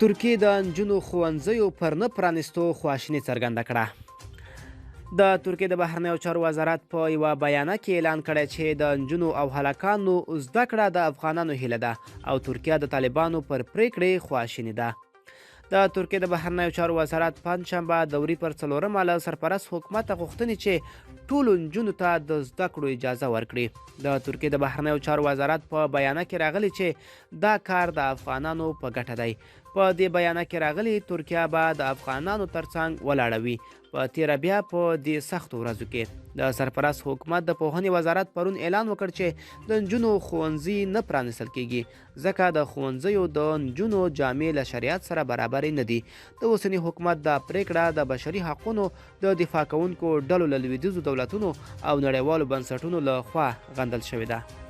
ترکیې د نجونو ښوونځیو پر نه پرانیستو خواشیني څرګنده کړه. د ترکیې د بهرنیو چارو وزارت په یوه بیانیه کې اعلان کړی چې د نجونو او هلکانو زده کړه د افغانانو هیله ده او ترکیه د طالبانو پر پریکړې خواشینې ده. د ترکیې د بهرنیو چارو وزارت پنجشنبه دوري پر څلورمه له سرپرست حکومته غوښتنې چې ټولو نجونو ته د زده کړو اجازه ورکړي. د ترکیې د بهرنیو چارو وزارت په بیانیه کې راغلی چې دا کار د افغانانو په ګټه دی. په دې بیانیه کې راغلی ترکیه به د افغانانو ترڅنګ ولاړه وي. په تیره بیا په دې سختو ورځو کې د سرپرست حکومت د پوهنې وزارت پرون اعلان وکړ چې د نجونو ښوونځي نه پرانیستل کیږي ځکه د ښوونځیو د نجونو جامې له شریعت سره برابرې نه دي. د اوسني حکومت دا پریکړه د بشري حقونو د دفاع کوونکو ډلو له لویدیځو دولتونو او نړیوالو بنسټونو له خوا غندل شوې ده.